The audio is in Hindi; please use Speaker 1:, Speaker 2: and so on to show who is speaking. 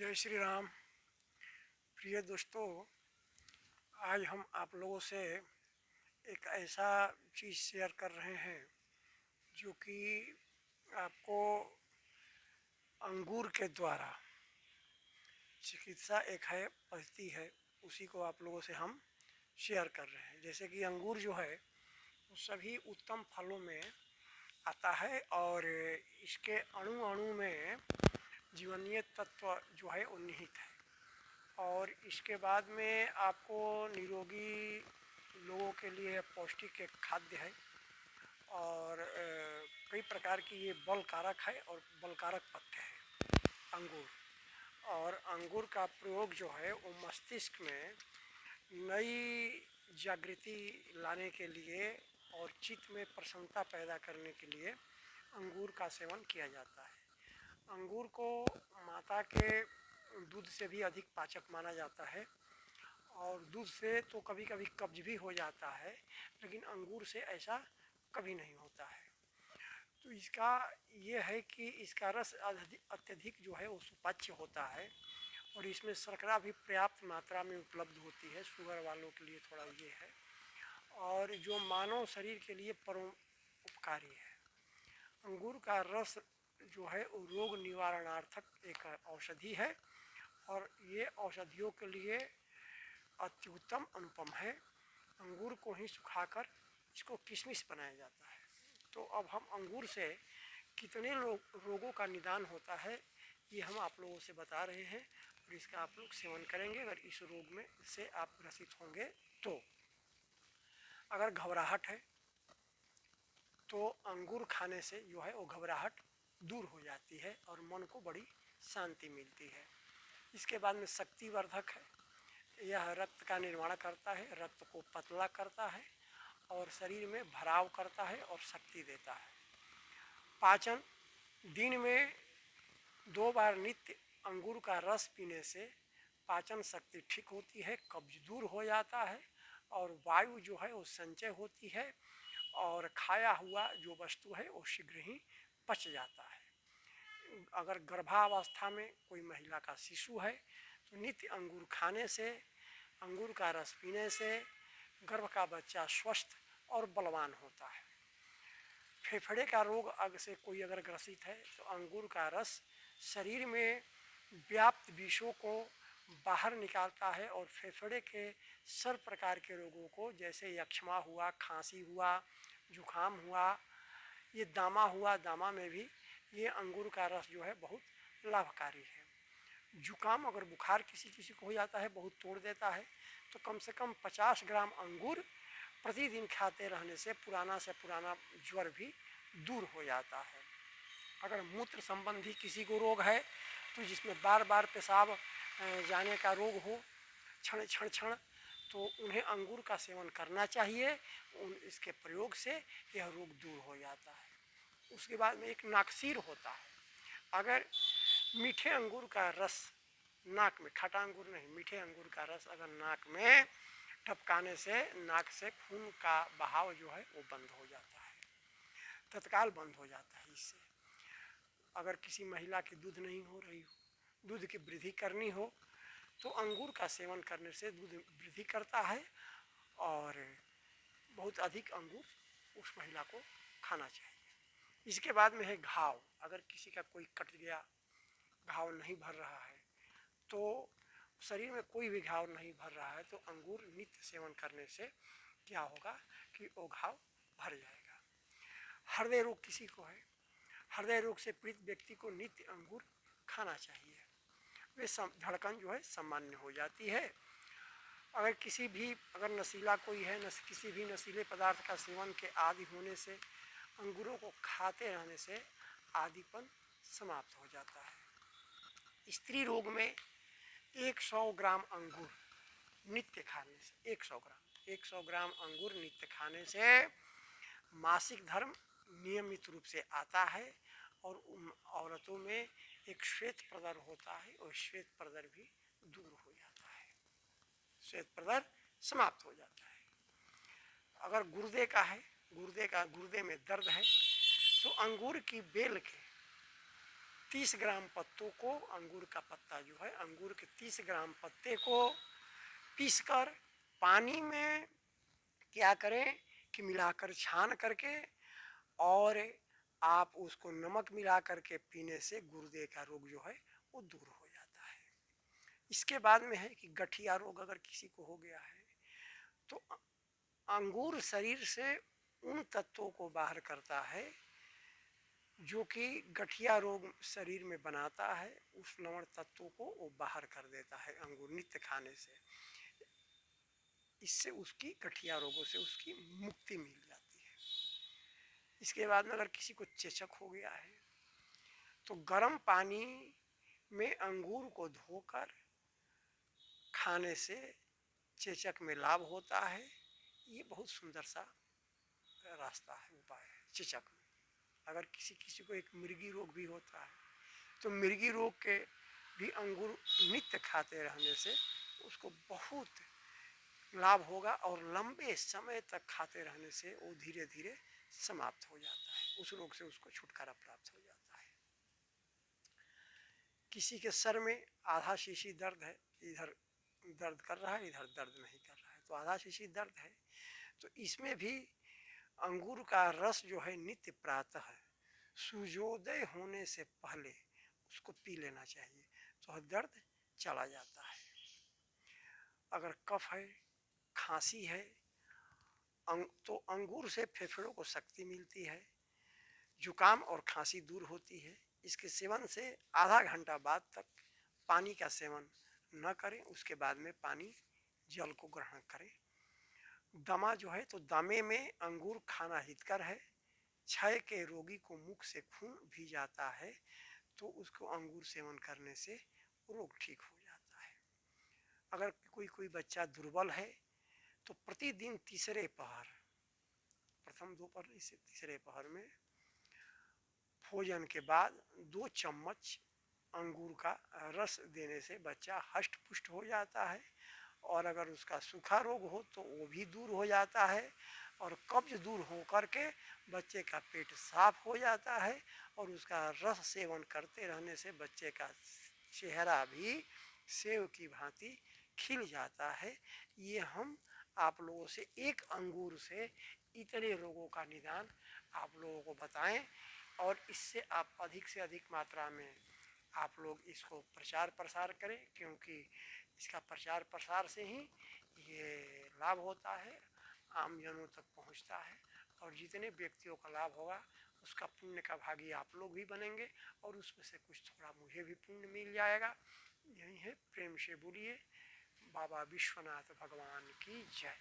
Speaker 1: जय श्री राम। प्रिय दोस्तों, आज हम आप लोगों से एक ऐसा चीज़ शेयर कर रहे हैं जो कि आपको अंगूर के द्वारा चिकित्सा एक है पद्धति है, उसी को आप लोगों से हम शेयर कर रहे हैं। जैसे कि अंगूर जो है वो सभी उत्तम फलों में आता है और इसके अणु अणु में जीवनीय तत्व जो है वो निहित है। और इसके बाद में आपको निरोगी लोगों के लिए पौष्टिक एक खाद्य है और कई प्रकार की ये बल कारक है और बल कारक पथ्य है अंगूर। और अंगूर का प्रयोग जो है वो मस्तिष्क में नई जागृति लाने के लिए और चित्त में प्रसन्नता पैदा करने के लिए अंगूर का सेवन किया जाता है। अंगूर को माता के दूध से भी अधिक पाचक माना जाता है और दूध से तो कभी कभी कब्ज भी हो जाता है, लेकिन अंगूर से ऐसा कभी नहीं होता है। तो इसका ये है कि इसका रस अत्यधिक जो है वो सुपाच्य होता है और इसमें शर्करा भी पर्याप्त मात्रा में उपलब्ध होती है। शुगर वालों के लिए थोड़ा ये है और जो मानव शरीर के लिए परम उपकारी है। अंगूर का रस जो है वो रोग निवारणार्थक एक औषधि है और ये औषधियों के लिए अत्युत्तम अनुपम है। अंगूर को ही सुखाकर इसको किशमिश बनाया जाता है। तो अब हम अंगूर से कितने रोगों का निदान होता है ये हम आप लोगों से बता रहे हैं और इसका आप लोग सेवन करेंगे अगर इस रोग में से आप ग्रसित होंगे तो। अगर घबराहट है तो अंगूर खाने से जो है वो घबराहट दूर हो जाती है और मन को बड़ी शांति मिलती है। इसके बाद में शक्तिवर्धक है, यह रक्त का निर्माण करता है, रक्त को पतला करता है और शरीर में भराव करता है और शक्ति देता है। पाचन, दिन में 2 बार नित्य अंगूर का रस पीने से पाचन शक्ति ठीक होती है, कब्ज दूर हो जाता है और वायु जो है वो संचय होती है और खाया हुआ जो वस्तु है वो शीघ्र ही पच जाता है। अगर गर्भावस्था में कोई महिला का शिशु है तो नित्य अंगूर खाने से, अंगूर का रस पीने से गर्भ का बच्चा स्वस्थ और बलवान होता है। फेफड़े का रोग से कोई अगर ग्रसित है तो अंगूर का रस शरीर में व्याप्त विषों को बाहर निकालता है और फेफड़े के सब प्रकार के रोगों को, जैसे यक्ष्मा हुआ, खांसी हुआ, जुखाम हुआ, ये दामा हुआ, दामा में भी ये अंगूर का रस जो है बहुत लाभकारी है। जुकाम अगर बुखार किसी किसी को हो जाता है, बहुत तोड़ देता है, तो कम से कम 50 ग्राम अंगूर प्रतिदिन खाते रहने से पुराना ज्वर भी दूर हो जाता है। अगर मूत्र संबंधी किसी को रोग है तो जिसमें बार बार पेशाब जाने का रोग हो, क्षण क्षण क्षण, तो उन्हें अंगूर का सेवन करना चाहिए। इसके प्रयोग से यह रोग दूर हो जाता है। उसके बाद में एक नाकसीर होता है। अगर मीठे अंगूर का रस नाक में, खटा अंगूर नहीं, मीठे अंगूर का रस अगर नाक में टपकाने से नाक से खून का बहाव जो है वो बंद हो जाता है, तत्काल बंद हो जाता है। इससे अगर किसी महिला की दूध नहीं हो रही हो, दूध की वृद्धि करनी हो, तो अंगूर का सेवन करने से दूध वृद्धि करता है और बहुत अधिक अंगूर उस महिला को खाना चाहिए। इसके बाद में है घाव। अगर किसी का कोई कट गया, घाव नहीं भर रहा है, तो शरीर में कोई भी घाव नहीं भर रहा है, तो अंगूर नित्य सेवन करने से क्या होगा कि वो घाव भर जाएगा। हृदय रोग किसी को है, हृदय रोग से पीड़ित व्यक्ति को नित्य अंगूर खाना चाहिए, वे धड़कन जो है सामान्य हो जाती है। अगर किसी भी, अगर नशीला कोई है, किसी भी नशीले पदार्थ का सेवन के आदि होने से अंगूरों को खाते रहने से आदीपन समाप्त हो जाता है। स्त्री रोग में 100 ग्राम अंगूर नित्य खाने से, 100 ग्राम अंगूर नित्य खाने से मासिक धर्म नियमित रूप से आता है और औरतों में एक श्वेत प्रदर होता है और श्वेत प्रदर भी दूर हो जाता है, श्वेत प्रदर समाप्त हो जाता है। अगर गुर्दे का है, गुर्दे में दर्द है, तो अंगूर की बेल के 30 ग्राम पत्तों को, अंगूर का पत्ता जो है, अंगूर के 30 ग्राम पत्ते को पीसकर पानी में क्या करें कि मिलाकर छान करके, और आप उसको नमक मिला करके पीने से गुर्दे का रोग जो है वो दूर हो जाता है। इसके बाद में है कि गठिया रोग अगर किसी को हो गया है तो अंगूर शरीर से उन तत्वों को बाहर करता है जो कि गठिया रोग शरीर में बनाता है, उस लवण तत्वों को वो बाहर कर देता है अंगूर नित्य खाने से। इससे उसकी गठिया रोगों से उसकी मुक्ति मिल जाती है। इसके बाद में अगर किसी को चेचक हो गया है तो गर्म पानी में अंगूर को धोकर खाने से चेचक में लाभ होता है। ये बहुत सुंदर सा रास्ता है, उपाय है चेचक में। अगर किसी को एक मिर्गी रोग भी होता है तो मिर्गी रोग के भी अंगूर नित्य खाते रहने से उसको बहुत लाभ होगा, और लंबे समय तक खाते रहने से वो धीरे धीरे समाप्त हो जाता है, उस रोग से उसको छुटकारा प्राप्त हो जाता है। किसी के सर में आधा शीशी दर्द है, इधर दर्द कर रहा है इधर दर्द नहीं कर रहा है, तो आधा शीशी दर्द है, तो इसमें भी अंगूर का रस जो है नित्य प्रातः सूर्योदय होने से पहले उसको पी लेना चाहिए, तो दर्द चला जाता है। अगर कफ है, खांसी है, तो अंगूर से फेफड़ों को शक्ति मिलती है, जुकाम और खांसी दूर होती है। इसके सेवन से आधा घंटा बाद तक पानी का सेवन न करें, उसके बाद में पानी जल को ग्रहण करें। दमा जो है तो दमे में अंगूर खाना हितकर है। क्षय के रोगी को मुख से खून भी जाता है तो उसको अंगूर सेवन करने से रोग ठीक हो जाता है। अगर कोई बच्चा दुर्बल है तो प्रतिदिन तीसरे पहर, प्रथम दोपहर से तीसरे पहर में भोजन के बाद 2 चम्मच अंगूर का रस देने से बच्चा हष्ट पुष्ट हो जाता है। और अगर उसका सूखा रोग हो तो वो भी दूर हो जाता है, और कब्ज दूर हो करके बच्चे का पेट साफ हो जाता है, और उसका रस सेवन करते रहने से बच्चे का चेहरा भी सेव की भांति खिल जाता है। ये हम आप लोगों से एक अंगूर से इतने रोगों का निदान आप लोगों को बताएं, और इससे आप अधिक से अधिक मात्रा में आप लोग इसको प्रचार प्रसार करें, क्योंकि इसका प्रचार प्रसार से ही ये लाभ होता है, आम जनों तक पहुंचता है, और जितने व्यक्तियों का लाभ होगा उसका पुण्य का भागी आप लोग भी बनेंगे, और उसमें से कुछ थोड़ा मुझे भी पुण्य मिल जाएगा। यही है, प्रेम से बोलिए बाबा विश्वनाथ भगवान की जय।